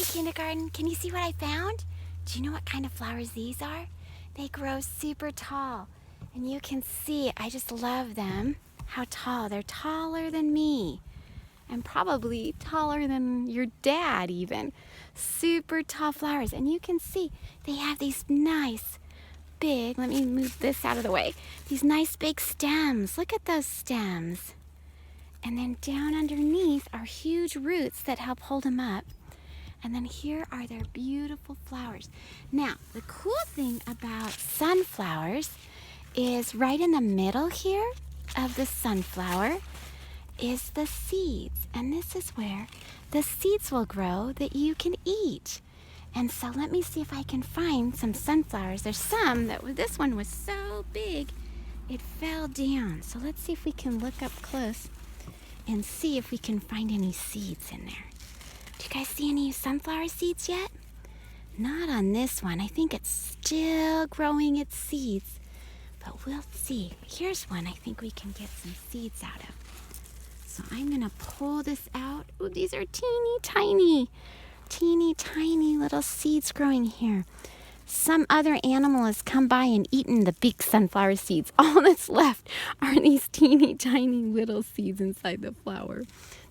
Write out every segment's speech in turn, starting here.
kindergarten, can you see what I found? Do you know what kind of flowers these are? They grow super tall. And you can see, I just love them. How tall. They're taller than me. And probably taller than your dad even. Super tall flowers. And you can see they have these nice big, let me move this out of the way. These nice big stems. Look at those stems. And then down underneath are huge roots that help hold them up. And then here are their beautiful flowers. Now, the cool thing about sunflowers is right in the middle here of the sunflower is the seeds. And this is where the seeds will grow that you can eat. And so let me see if I can find some sunflowers. There's some this one was so big, it fell down. So let's see if we can look up close and see if we can find any seeds in there. Do you guys see any sunflower seeds yet? Not on this one. I think it's still growing its seeds, but we'll see. Here's one I think we can get some seeds out of. So I'm gonna pull this out. Oh, these are teeny tiny little seeds growing here. Some other animal has come by and eaten the big sunflower seeds. All that's left are these teeny tiny little seeds inside the flower,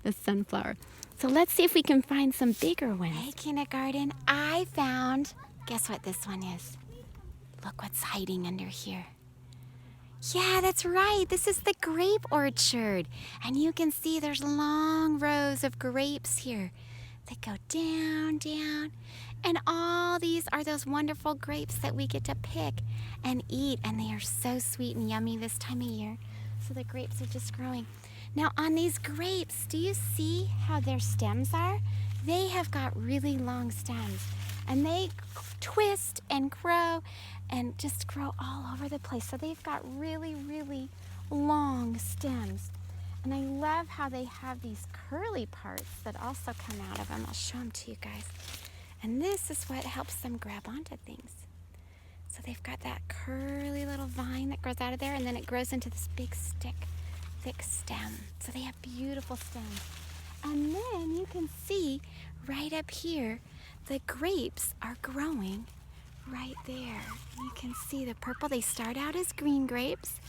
the sunflower. So let's see if we can find some bigger ones. Hey, kindergarten, I found, guess what this one is? Look what's hiding under here. Yeah, that's right. This is the grape orchard. And you can see there's long rows of grapes here that go down. And all these are those wonderful grapes that we get to pick and eat. And they are so sweet and yummy this time of year. So the grapes are just growing. Now on these grapes, do you see how their stems are? They have got really long stems. And they twist and grow and just grow all over the place. So they've got really long stems. And I love how they have these curly parts that also come out of them. I'll show them to you guys. And this is what helps them grab onto things. So they've got that curly little vine that grows out of there, and then it grows into this big thick stem. So they have beautiful stems. And then you can see right up here, the grapes are growing right there. You can see the purple. They start out as green grapes,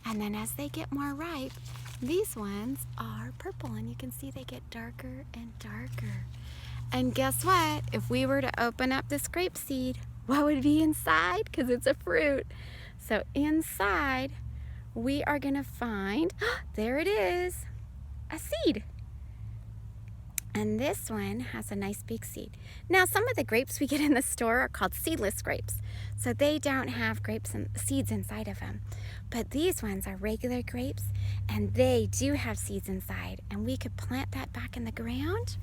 and then as they get more ripe, these ones are purple, and you can see they get darker and darker. And guess what? If we were to open up this grape seed, what would be inside? Because it's a fruit. So inside, we are gonna find, there it is, a seed. And this one has a nice big seed. Now, some of the grapes we get in the store are called seedless grapes. So they don't have grapes and seeds inside of them. But these ones are regular grapes, and they do have seeds inside. And we could plant that back in the ground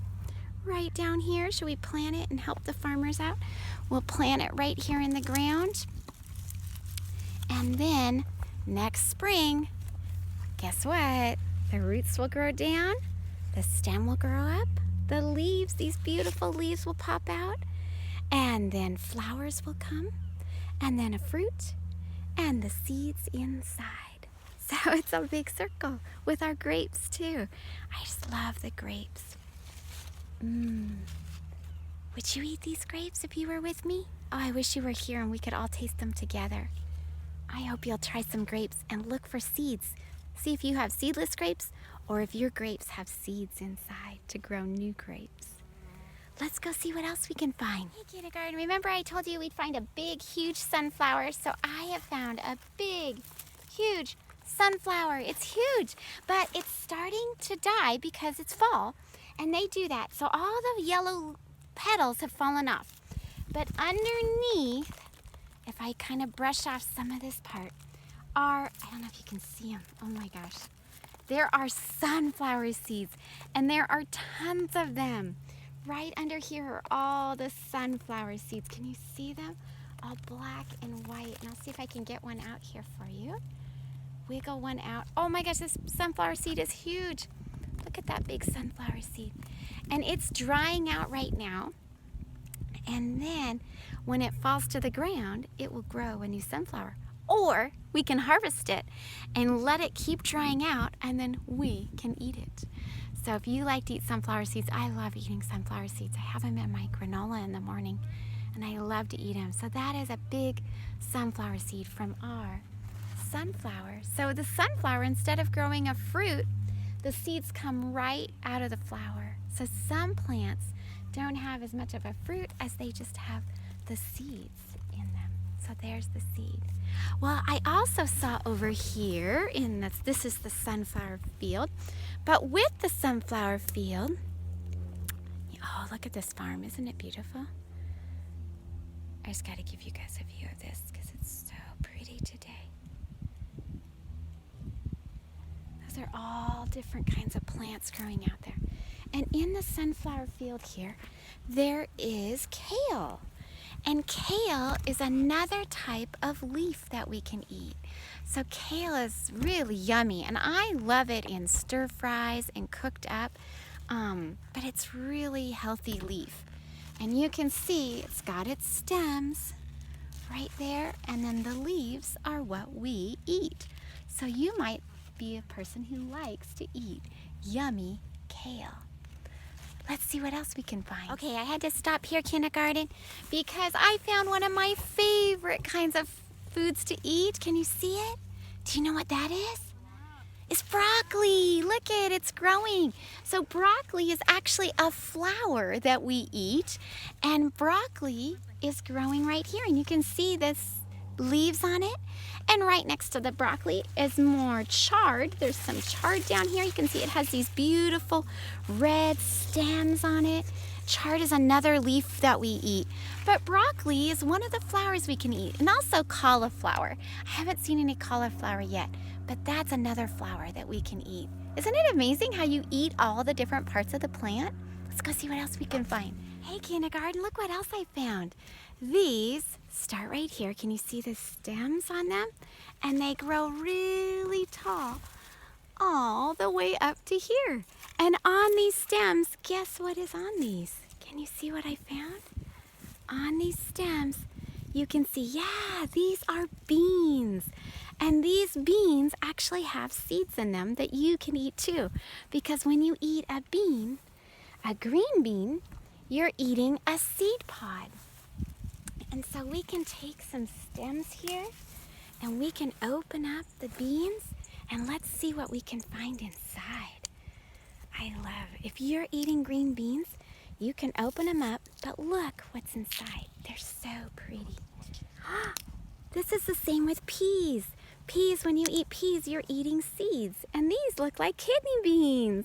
right down here. Should we plant it and help the farmers out? We'll plant it right here in the ground. And then next spring, guess what? The roots will grow down. The stem will grow up, the leaves, these beautiful leaves will pop out, and then flowers will come, and then a fruit, and the seeds inside. So it's a big circle with our grapes too. I just love the grapes. Would you eat these grapes if you were with me? Oh, I wish you were here and we could all taste them together. I hope you'll try some grapes and look for seeds. See if you have seedless grapes or if your grapes have seeds inside to grow new grapes. Let's go see what else we can find. Hey, kindergarten, remember I told you we'd find a big, huge sunflower? So I have found a big, huge sunflower. It's huge, but it's starting to die because it's fall, and they do that. So all the yellow petals have fallen off. But underneath, if I kind of brush off some of this part, I don't know if you can see them. Oh my gosh. There are sunflower seeds, and there are tons of them. Right under here are all the sunflower seeds. Can you see them? All black and white. And I'll see if I can get one out here for you. Wiggle one out. Oh my gosh, this sunflower seed is huge. Look at that big sunflower seed. And it's drying out right now. And then when it falls to the ground, it will grow a new sunflower. Or we can harvest it and let it keep drying out, and then we can eat it. So if you like to eat sunflower seeds, I love eating sunflower seeds. I have them in my granola in the morning, and I love to eat them. So that is a big sunflower seed from our sunflower. So the sunflower, instead of growing a fruit, the seeds come right out of the flower. So some plants don't have as much of a fruit as they just have the seeds in them. So there's the seed. Well, I also saw over here in this is the sunflower field, but with the sunflower field, oh, look at this farm. Isn't it beautiful? I just got to give you guys a view of this because it's so pretty today. Those are all different kinds of plants growing out there. And in the sunflower field here, there is kale. And kale is another type of leaf that we can eat. So kale is really yummy, and I love it in stir fries and cooked up, but it's really healthy leaf. And you can see it's got its stems right there, and then the leaves are what we eat. So you might be a person who likes to eat yummy kale. Let's see what else we can find. Okay, I had to stop here, kindergarten, because I found one of my favorite kinds of foods to eat. Can you see it? Do you know what that is? It's broccoli. Look it, it's growing. So broccoli is actually a flower that we eat, and broccoli is growing right here, and you can see this leaves on it. And right next to the broccoli is more chard. There's some chard down here. You can see it has these beautiful red stems on it. Chard is another leaf that we eat. But broccoli is one of the flowers we can eat. And also cauliflower. I haven't seen any cauliflower yet, but that's another flower that we can eat. Isn't it amazing how you eat all the different parts of the plant? Let's go see what else we can find. Hey, kindergarten, look what else I found. These start right here. Can you see the stems on them? And they grow really tall all the way up to here. And on these stems, guess what is on these? Can you see what I found? On these stems, you can see, yeah, these are beans. And these beans actually have seeds in them that you can eat too. Because when you eat a bean, a green bean, you're eating a seed pod. And so we can take some stems here and we can open up the beans and let's see what we can find inside. I love, if you're eating green beans, you can open them up, but look what's inside. They're so pretty. This is the same with peas. Peas, when you eat peas, you're eating seeds. And these look like kidney beans.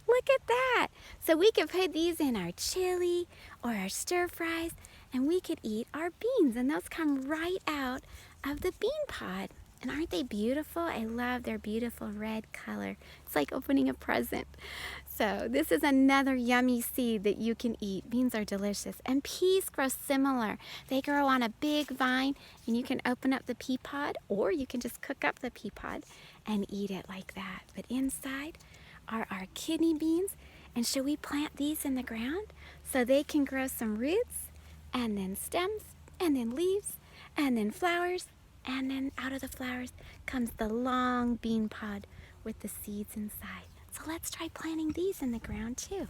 Look at that. So we could put these in our chili or our stir fries, and we could eat our beans, and those come right out of the bean pod. And aren't they beautiful? I love their beautiful red color. It's like opening a present. So this is another yummy seed that you can eat. Beans are delicious. And peas grow similar. They grow on a big vine, and you can open up the pea pod, or you can just cook up the pea pod and eat it like that. But inside are our kidney beans. And should we plant these in the ground so they can grow some roots, and then stems, and then leaves, and then flowers, and then out of the flowers comes the long bean pod with the seeds inside. So let's try planting these in the ground too.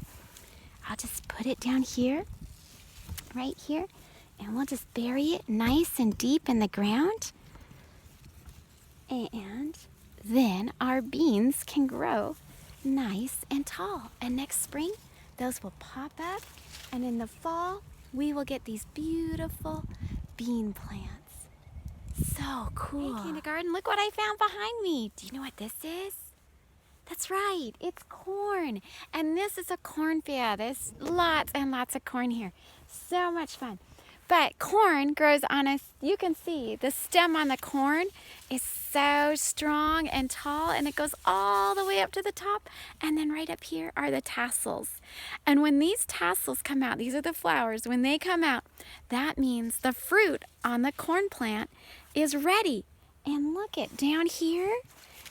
I'll just put it down here, right here, and we'll just bury it nice and deep in the ground. And then our beans can grow nice and tall. And next spring, those will pop up, and in the fall, we will get these beautiful bean plants. So cool. Hey, kindergarten, look what I found behind me. Do you know what this is? That's right, it's corn. And this is a cornfield. There's lots and lots of corn here. So much fun. But corn grows on a, you can see the stem on the corn is so strong and tall, and it goes all the way up to the top, and then right up here are the tassels. And when these tassels come out, these are the flowers, when they come out, that means the fruit on the corn plant is ready. And look it, down here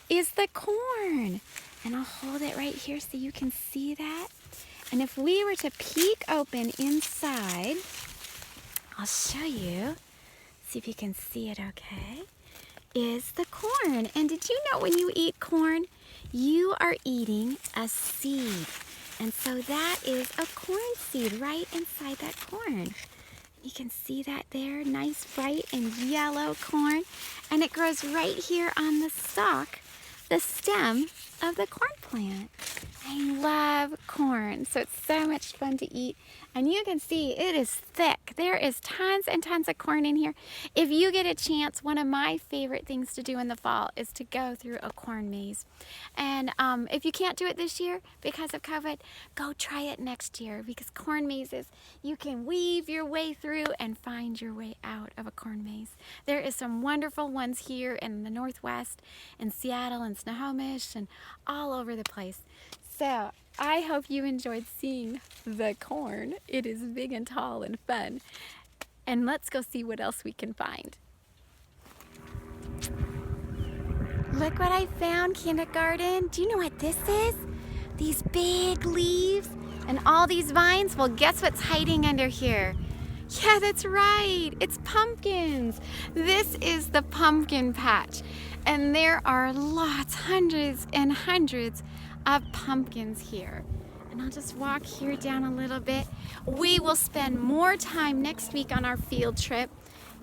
is the corn. And I'll hold it right here so you can see that. And if we were to peek open inside, I'll show you, see if you can see it okay, is the corn. And did you know when you eat corn, you are eating a seed. And so that is a corn seed right inside that corn. You can see that there, nice bright and yellow corn. And it grows right here on the stalk, the stem of the corn plant. I love corn, so it's so much fun to eat. And you can see it is thick. There is tons and tons of corn in here. If you get a chance, one of my favorite things to do in the fall is to go through a corn maze. And if you can't do it this year because of COVID, go try it next year, because corn mazes, you can weave your way through and find your way out of a corn maze. There is some wonderful ones here in the Northwest, in Seattle and Snohomish, and all over the place. So I hope you enjoyed seeing the corn. It is big and tall and fun. And let's go see what else we can find. Look what I found, kindergarten. Do you know what this is? These big leaves and all these vines. Well, guess what's hiding under here? Yeah, that's right. It's pumpkins. This is the pumpkin patch. And there are lots, hundreds and hundreds of pumpkins here. And I'll just walk here down a little bit. We will spend more time next week on our field trip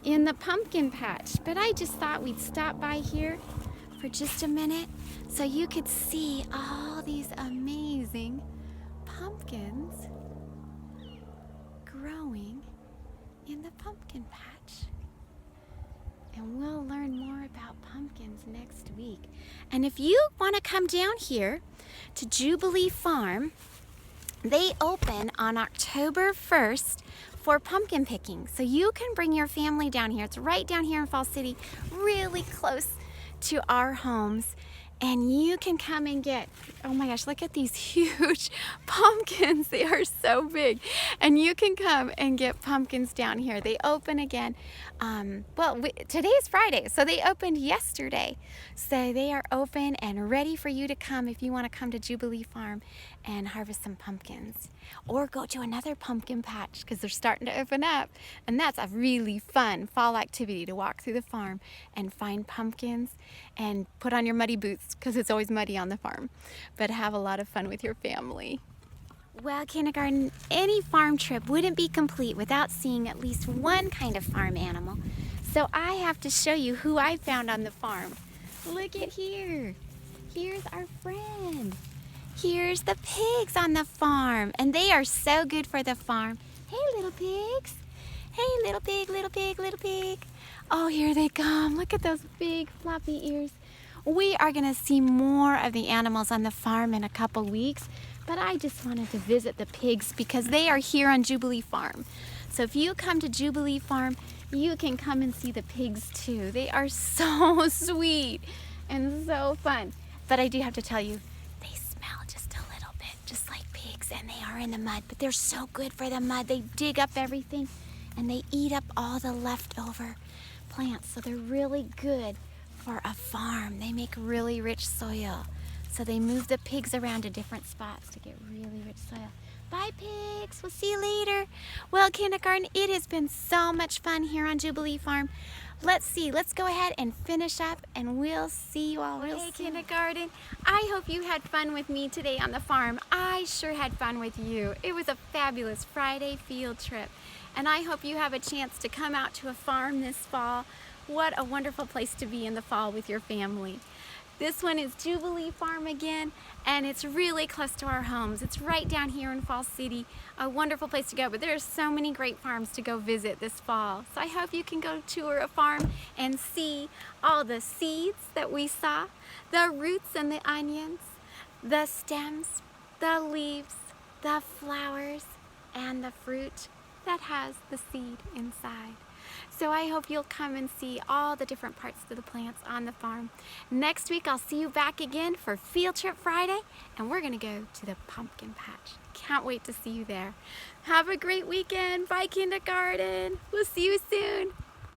in the pumpkin patch, but I just thought we'd stop by here for just a minute so you could see all these amazing pumpkins growing in the pumpkin patch. And we'll learn more about pumpkins next week. And if you want to come down here to Jubilee Farm, they open on October 1st for pumpkin picking. So you can bring your family down here. It's right down here in Falls City, really close to our homes. And you can come and get, oh my gosh, look at these huge pumpkins. They are so big. And you can come and get pumpkins down here. They open again, today is Friday, so they opened yesterday. So they are open and ready for you to come if you want to come to Jubilee Farm and harvest some pumpkins. Or go to another pumpkin patch, because they're starting to open up. And that's a really fun fall activity, to walk through the farm and find pumpkins and put on your muddy boots, because it's always muddy on the farm, but have a lot of fun with your family. Well, kindergarten, any farm trip wouldn't be complete without seeing at least one kind of farm animal. So I have to show you who I found on the farm. Look at here. Here's our friend. Here's the pigs on the farm, and they are so good for the farm. Hey, little pigs. Hey, little pig, little pig, little pig. Oh, here they come. Look at those big floppy ears. We are going to see more of the animals on the farm in a couple weeks, but I just wanted to visit the pigs because they are here on Jubilee Farm. So if you come to Jubilee Farm, you can come and see the pigs too. They are so sweet and so fun. But I do have to tell you, they smell just a little bit, just like pigs, and they are in the mud, but they're so good for the mud. They dig up everything and they eat up all the leftover plants, so they're really good for a farm. They make really rich soil. So they move the pigs around to different spots to get really rich soil. Bye, pigs. We'll see you later. Well, kindergarten, it has been so much fun here on Jubilee Farm. Let's go ahead and finish up, and we'll see you all real soon. Hey, kindergarten. I hope you had fun with me today on the farm. I sure had fun with you. It was a fabulous Friday field trip, and I hope you have a chance to come out to a farm this fall. What a wonderful place to be in the fall with your family. This one is Jubilee Farm again, and it's really close to our homes. It's right down here in Falls City, a wonderful place to go, but there are so many great farms to go visit this fall. So I hope you can go tour a farm and see all the seeds that we saw, the roots and the onions, the stems, the leaves, the flowers, and the fruit that has the seed inside. So I hope you'll come and see all the different parts of the plants on the farm. Next week, I'll see you back again for Field Trip Friday, and we're gonna go to the pumpkin patch. Can't wait to see you there. Have a great weekend. Bye, kindergarten. We'll see you soon.